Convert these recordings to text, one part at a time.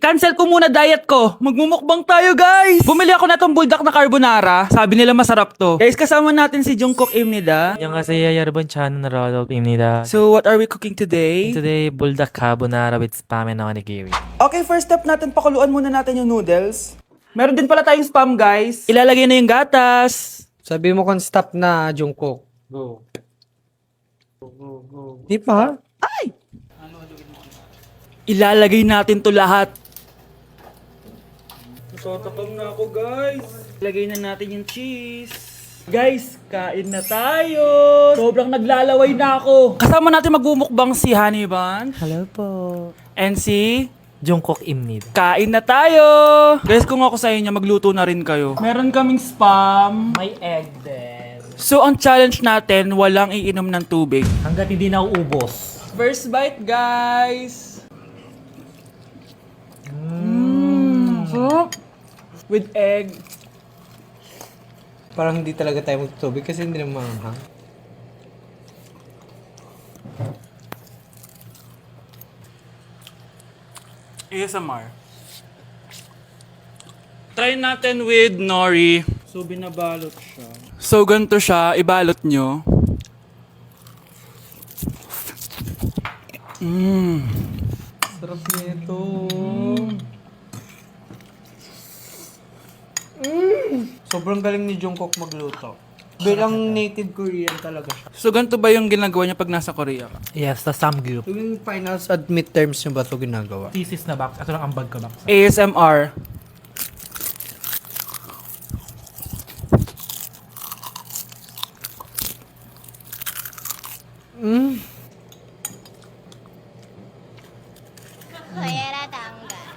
cancel ko muna diet ko. Magmumukbang tayo, guys. Bumili ako na tong buldak na carbonara. Sabi nila masarap to. Guys, kasama natin si Jungkook Imnida. 안녕하세요 여러분, 저는 로드입니다. So, what are we cooking today? Today, buldak carbonara with spam and onigiri. Okay, first step natin, pakuluan muna natin yung noodles. Meron din pala tayong spam, guys. Ilalagay na yung gatas. Sabi mo kung stop na, Jungkook. Go. Di pa? Ilalagay natin to lahat. Natatakam na ako, guys. Ilagay na natin yung cheese. Guys, kain na tayo. Sobrang naglalaway na ako. Kasama natin magmumukbang si Haniban. Hello po. And si... Jungkook입니다. Kain na tayo. Guys, kung ako sa inyo, magluto na rin kayo. Meron kaming spam. May egg din. So, ang challenge natin, walang iinom ng tubig. Hanggat hindi na uubos. First bite, guys. Sarap. With egg. Parang hindi talaga tayo magtutubig kasi hindi naman maanghang. ASMR. Try natin with nori. So, binabalot siya. So, ganito siya. Ibalot nyo. Sarap nito. Sobrang galing ni Jungkook magluto. Bilang native Korean talaga siya. So, ganito ba yung ginagawa niya pag nasa Korea ka? Yes, the samgyup. Yung finals at midterms nyo ba ito ginagawa? Thesis na box. Ito lang ang bag ko box. ASMR.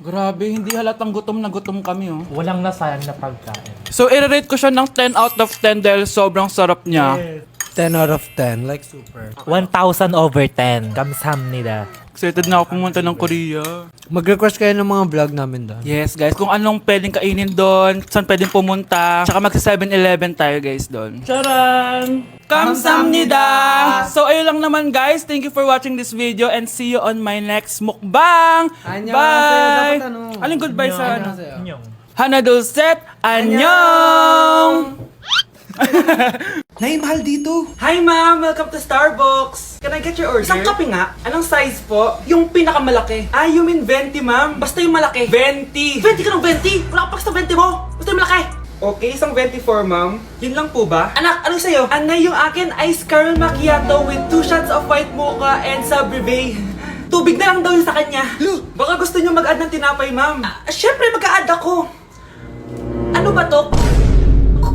Grabe, hindi halatang gutom na gutom kami, oh. Walang nasayang na pagkain. So, i-rate ko siya ng 10 out of 10 dahil sobrang sarap niya. 10 out of 10, like super. 1,000 over 10. 감사합니다. Excited na ako pumunta ng Korea. Mag-request kayo ng mga vlog namin doon. Yes, guys. Kung anong pwedeng kainin doon, saan pwedeng pumunta. Tsaka magsa 7-Eleven tayo, guys, doon. Charan! Kamsamnida! So, ayun lang naman, guys. Thank you for watching this video and see you on my next mukbang! Annyeonghaseyo. Bye! Dapat ano? Aling goodbye sa ano? Annyeonghaseyo. 안녕. Hana Dulcet! Annyeong! Nay, mahal dito. Hi, ma'am. Welcome to Starbucks. Can I get your order? Isang kape nga. Anong size po? Yung pinakamalaki. Ah, you mean 20, ma'am? Basta yung malaki. 20. 20 ka ng 20? Wala ka pa sa 20 mo. Basta yung malaki. Okay, isang 24, ma'am. Yun lang po ba? Anak, anong sa'yo? Anay, yung akin, ice caramel macchiato with 2 shots of white mocha and Sabrivay. Tubig na lang daw yun sa kanya. Baka gusto nyo mag-add ng tinapay, ma'am. Syempre, mag-a-add ako. Ano ba to?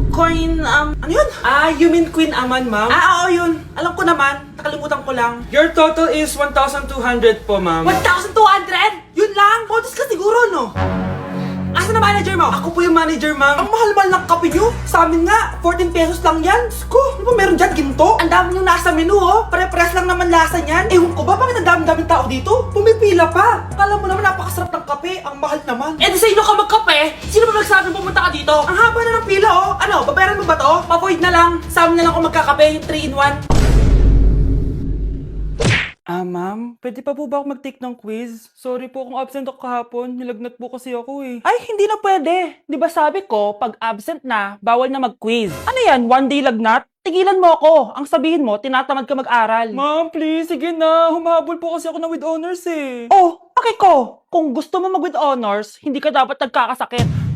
Coin, ano yun? Ah, you mean Queen Aman, ma'am? Ah, oo, yun. Alam ko naman. Nakalimutan ko lang. Your total is 1,200 po, ma'am. 1,200? Yun lang? Bonus ka siguro, no? Asa na manager mo? Ako po yung manager, ma'am. Ang mahal-mahal ng kape nyo. Sa amin nga, 14 pesos lang yan. Sko, ano ba meron dyan? Ginto? Ang dami nyo nasa menu, oh. Pare-press lang naman lasa niyan. Ewan ko ba, bakit ang dami-daming tao dito? Pumipila pa. Kala mo naman napakasarap ng kape. Ang mahal naman. Eh, di sa inyo ka magkape? Sino ba nagsabing pumunta ka dito? Ang haba na ng pila, oh. Ano, babayaran mo ba to? Pa-void na lang. Sa amin na lang ako magkakape, yung 3-in-1. Ah, ma'am, pwede pa po ba ako mag-take ng quiz? Sorry po kung absent ako kahapon. Nilagnat po kasi ako eh. Ay, hindi na pwede. Di ba sabi ko, pag absent na, bawal na mag-quiz. Ano yan, one day lagnat? Tigilan mo ako. Ang sabihin mo, tinatamad ka mag-aral. Ma'am, please, sige na. Humahabol po kasi ako na with honors eh. Oh, okay ko. Kung gusto mo mag-with honors, hindi ka dapat nagkakasakit.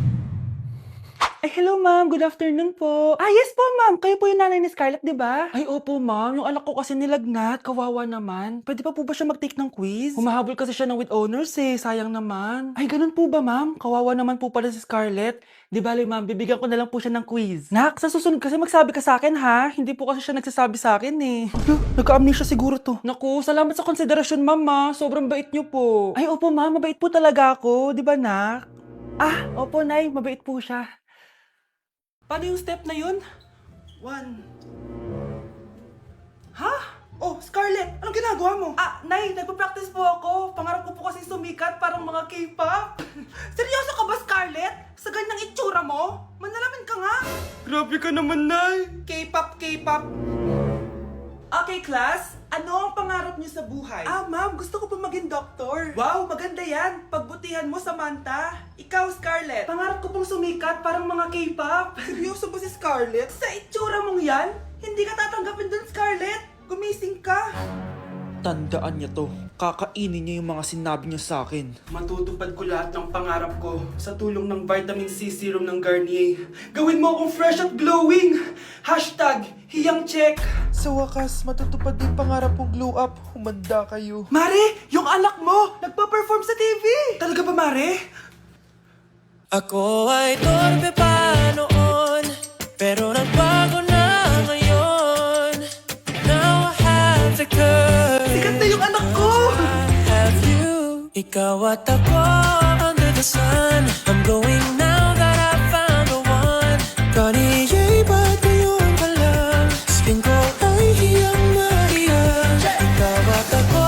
Ay, hello ma'am. Good afternoon po. Ah, yes po ma'am. Kayo po yung nanay ni Scarlett, di ba? Ay, opo ma'am. Yung anak ko kasi nilagnat. Kawawa naman. Pwede pa po ba siya mag-take ng quiz? Humahabol kasi siya ng with honors eh. Sayang naman. Ay, ganun po ba ma'am? Kawawa naman po pala si Scarlett. Di bale ma'am, bibigyan ko na lang po siya ng quiz. Nak, sa susunod kasi magsabi ka sa akin ha. Hindi po kasi siya nagsasabi sa akin eh. Nagka-amnesia siguro to. Naku, salamat sa konsiderasyon ma'am ha. Sobrang bait niyo po. Ay, opo ma'am. Mabait po talaga ako. Di ba nak? Ah, opo nay. Mabait po siya. Paano yung step na yun? 1. Ha? Oh, Scarlett, anong ginagawa mo? Ah, Nay, nagpa-practice po ako. Pangarap ko po kasi sumikat parang mga K-pop. Seryoso ka ba, Scarlett? Sa ganyang itsura mo? Manalamin ka nga. Grabe ka naman, Nay. K-pop, K-pop. Okay, class. Ano ang pangarap niyo sa buhay? Ma'am, gusto ko po maging doktor. Wow, maganda yan. Pagbutihan mo, Samantha. Ikaw, Scarlett. Pangarap ko pong sumikat parang mga K-pop. Seryoso ba si Scarlett? Sa itsura mong yan, hindi ka tatanggapin dun, Scarlett. Gumising ka. Tandaan niya to. Kakainin niya yung mga sinabi niya sa akin. Matutupad ko lahat ng pangarap ko sa tulong ng vitamin C serum ng Garnier. Gawin mo akong fresh at glowing! Hashtag, hiyang check! Sa wakas, matutupad din pangarap kong glow up. Humanda kayo. Mare, yung anak mo, nagpa-perform sa TV! Talaga ba, Mare? Ako ay torpe pa noon, pero nagbago na ngayon. Now I have the courage. Sikat na yung anak ko! I have you. Ikaw at ako under the sun. I'm glowing now that I found the one. Garnier, ba't ngayon pa lang? Skin ko ay hiyang na hiyang. Ikaw at ako,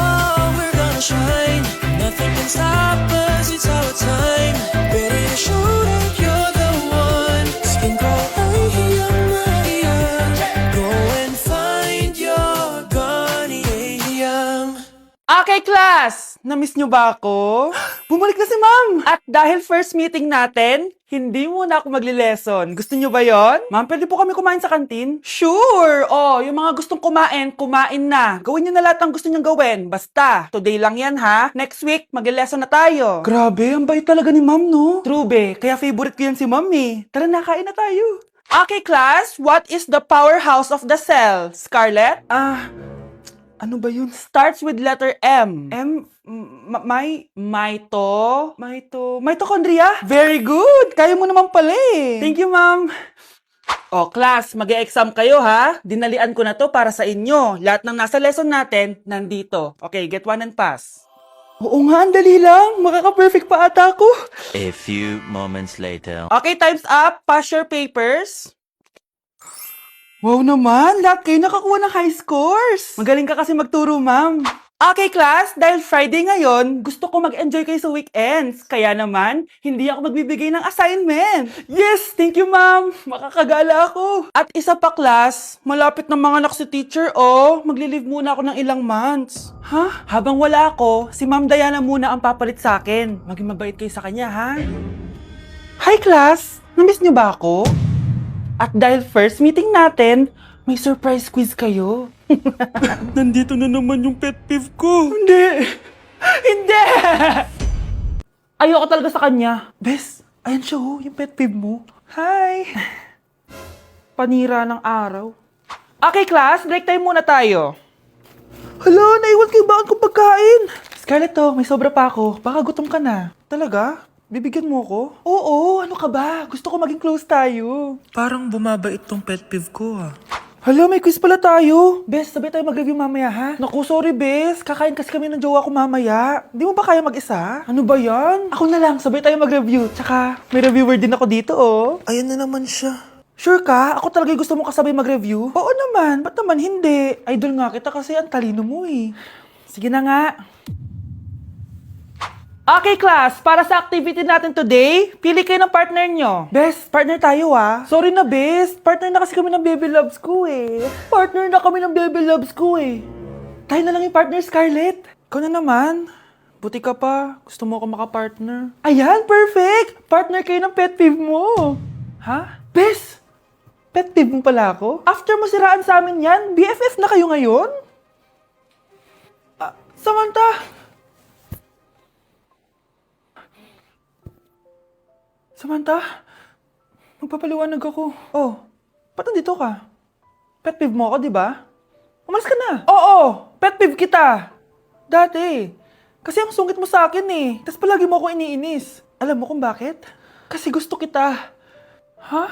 we're gonna shine. Nothing can stop us, it's our time. Ready to show that you're the one. Skin ko ay hiyang na hiyang. Go and find your Garnier hiyang. Okay, class! Na-miss nyo ba ako? Bumalik na si ma'am! At dahil first meeting natin, hindi muna ako magli-lesson. Gusto nyo ba yon? Ma'am, pwede po kami kumain sa kantin? Sure! Oh, yung mga gustong kumain, kumain na. Gawin nyo na lahat ng gusto nyong gawin. Basta, today lang yan ha. Next week, magli-lesson na tayo. Grabe, ang bait talaga ni ma'am, no? True, be. Kaya favorite ko yan si ma'am eh. Tara na, kain na tayo. Okay, class. What is the powerhouse of the cell? Scarlett? Ano ba yun? Starts with letter M. Mitochondria? Very good! Kaya mo naman pala eh. Thank you, ma'am. O, class, mag-e-exam kayo ha. Dinalian ko na to para sa inyo. Lahat ng nasa lesson natin, nandito. Okay, get one and pass. Oo nga, ang dali lang. Makaka-perfect pa ata ako. A few moments later. Okay, time's up. Pass your papers. Wow naman, lahat kayo nakakuha ng high scores. Magaling ka kasi magturo, ma'am. Okay, class, dahil Friday ngayon, gusto ko mag-enjoy kayo sa weekends. Kaya naman, hindi ako magbibigay ng assignment. Yes, thank you, ma'am. Makakagala ako. At isa pa, class, malapit na mga anak si teacher, oh. Magli-leave muna ako ng ilang months. Ha? Habang wala ako, si Ma'am Diana muna ang papalit sa akin. Maging mabait kayo sa kanya, ha? Hi, class. Namiss niyo ba ako? At dahil first meeting natin, may surprise quiz kayo. Nandito na naman yung pet peeve ko. Hindi! Hindi! Ayoko talaga sa kanya. Bes, ayan siya oh, yung pet peeve mo. Hi! Panira ng araw. Okay, class, break time muna tayo. Hala, naiwan kayo bakit kong pagkain? Scarlett to, may sobra pa ako. Baka gutom ka na. Talaga? Bibigyan mo ko? Oo, ano ka ba? Gusto ko maging close tayo. Parang bumabait tong pet peeve ko ah. Hala, may quiz pala tayo. Bes, sabay tayo mag-review mamaya ha? Naku, sorry Bes. Kakain kasi kami ng jowa ko mamaya. Di mo ba kaya mag-isa? Ano ba yan? Ako na lang, sabay tayo mag-review. Tsaka, may reviewer din ako dito oh. Ayan na naman siya. Sure ka? Ako talaga gusto mo kasabay mag-review? Oo naman, ba't naman hindi? Idol nga kita kasi ang talino mo eh. Sige na nga. Okay, class. Para sa activity natin today, pili kayo ng partner nyo. Bes, partner tayo ah. Sorry na, Bes. Partner na kasi kami ng baby loves ko eh. Partner na kami ng baby loves ko eh. Tayo na lang yung partner, Scarlett. Ikaw na naman. Buti ka pa. Gusto mo ako makapartner. Ayan, perfect. Partner kayo ng pet peeve mo. Ha? Bes, pet peeve mo pala ako? After mo siraan sa amin yan, BFF na kayo ngayon? Samantha! Samantha, magpapaliwanag ako. Oh, ba't nandito ka? Pet peeve mo ako, di ba? Umalis ka na. Oo, pet peeve kita. Dati. Kasi ang sungit mo sa akin eh. Tapos palagi mo ako iniinis. Alam mo kung bakit? Kasi gusto kita. Ha?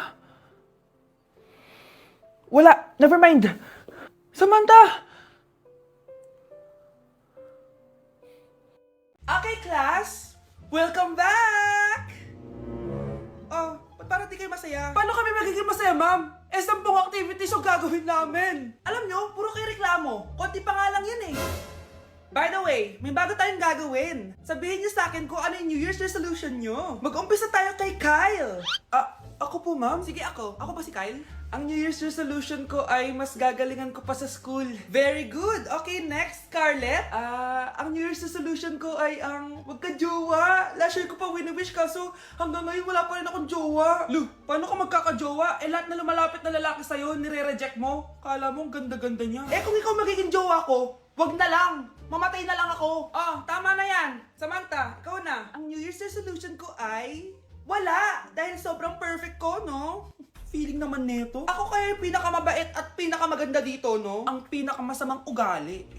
Wala, never mind. Samantha! Okay, class. Welcome back! Oh, ba't parang di kayo masaya? Paano kami magiging masaya, ma'am? 10 activities yung gagawin namin. Alam nyo, puro kayo reklamo. Konti pa nga lang yun eh. By the way, may bago tayong gagawin. Sabihin niyo sa akin kung ano yung New Year's resolution nyo. Mag-umpisa tayo kay Kyle. Ako po, ma'am. Sige, ako. Ako ba si Kyle? Ang New Year's resolution ko ay mas gagalingan ko pa sa school. Very good. Okay, next, Scarlett. Ang New Year's resolution ko ay ang wag ka jowa. Last year ko pa wini-wish kaso hanggang ngayon wala pa rin akong jowa. Lu, paano ka magkakajowa? Eh, lahat na lumalapit na lalaki sa'yo, nire-reject mo. Kala mo, ang ganda-ganda niya. Eh, kung ikaw magiging jowa ko, wag na lang. Mamatay na lang ako. Oh, tama na yan. Samantha, ikaw na. Ang New Year's resolution ko ay wala. Dahil sobrang perfect ko, no? Feeling naman neto. Ako kaya yung pinakamabait at pinakamaganda dito, no? Ang pinakamasamang ugali.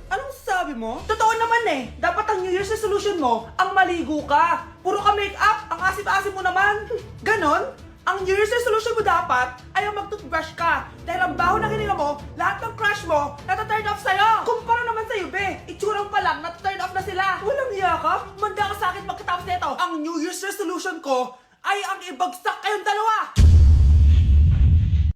Anong sabi mo? Totoo naman eh. Dapat ang New Year's resolution mo, ang maligo ka. Puro ka make-up, ang asim-asim mo naman. Ganon? Ang New Year's resolution mo dapat ay ang mag-toothbrush ka. Dahil ang baho na hininga mo, lahat ng crush mo, nata-turn off sa'yo. Kumpara naman sa'yo, be. Itsurang pa lang, nata-turn off na sila. Walang iya ka? Manda ka sa akin pagkatapos nito. Ang New Year's resolution ko ay ang ibagsak kayong dalawa.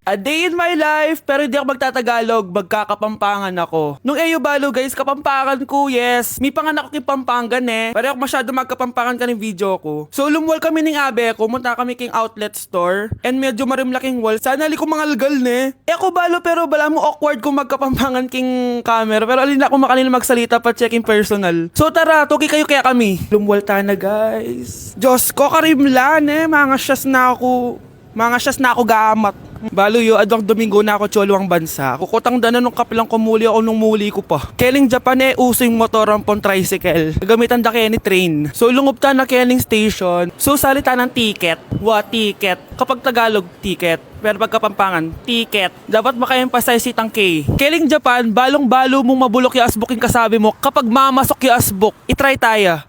A day in my life, pero hindi ako magtatagalog, magkakapampangan ako. Nung Eyo Balo guys, kapampangan ko, yes. May panganak ko kay Pampangan eh. Pero ako masyado magkapampangan ka ng video ko. So lumwal kami ng abe ko, munta kami king outlet store. And medyo marimlaking wall. Sana li ko mangalgal ne. Eh ako Balo, pero bala mo awkward kung magkapampangan king camera. Pero alin ako makanila magsalita pa checking personal. So tara, tuki kayo kaya kami. Lumwal ta na guys. Diyos ko, karimlan eh. Mga syas na ako gamat. Balo yo, adwang Domingo na ako cholo ang bansa. Kukutang dana nung kapilang kumuli ako nung muli ko pa. Keling Japan eh, uso yung motor ang pon tricycle. Gamitan da Kenny train. So lungob ta na Keling station. So salita ng ticket. Ticket. Kapag Tagalog, ticket. Pero pagka Pampangan, ticket. Dapat maka-emphasize itang K. Keling Japan, balong-balo mong mabulok yung asbok yung kasabi mo. Kapag mamasok yung asbok, itry tayo.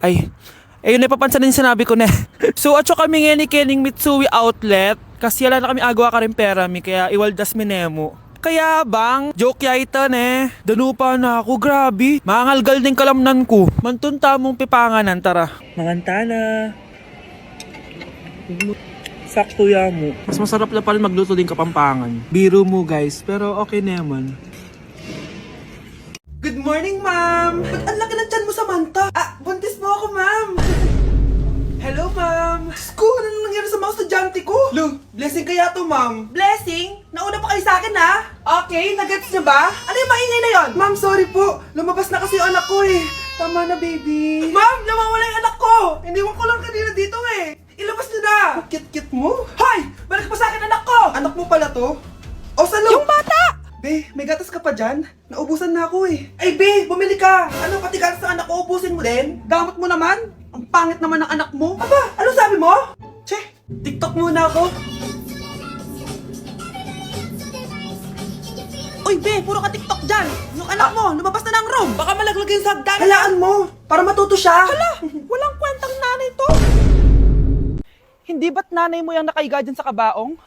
Ay, ayun na papansin din sinabi ko na. So atso kami nga ni Kening Mitsui outlet. Kasi wala na kami agawa ka rin pera mi. Kaya iwaldas mi nemo. Kaya bang, joke ya ito ne. Danupa na ako, grabe. Mangalgal din kalamnan ko. Mantunta mong pipanganan, tara. Manganta na. Sakto ya mo. Mas masarap na pa rin magluto din kapampangan. Biro mo guys, pero okay naman. Good morning, ma'am! Ba't ang laki ng tiyan mo, Samantha? Buntis mo ako, ma'am! Hello, ma'am! Sko, ano nang nangyari sa mga estudyante ko? Lo, blessing kaya to, ma'am. Blessing? Nauna pa kayo sa akin, ha? Okay, nagets niyo ba? Ano yung maingay na yon? Ma'am, sorry po. Lumabas na kasi yung anak ko, eh. Tama na, baby. Ma'am, nawawala yung anak ko! Iniwan ko lang kanina dito, eh. Ilabas niyo na! Kit-kit mo? Hoy! Balik pa sa akin, anak ko! Anak mo pala to? O, salo! Yung bata! Be, may gatas ka pa dyan? Naubusan na ako eh. Ay, Be, bumili ka! Ano, pati gatas ng anak ko, ubusin mo din? Gamot mo naman? Ang pangit naman ng anak mo. Aba, ano sabi mo? Che, TikTok muna ako. Uy, Be, puro ka TikTok dyan. Yung anak mo, lumabas na ng room. Baka malaglag yung sagdan. Halaan mo, para matuto siya. Hala, walang kwentang nanay to. Hindi ba't nanay mo yung nakaiga dyan sa kabaong?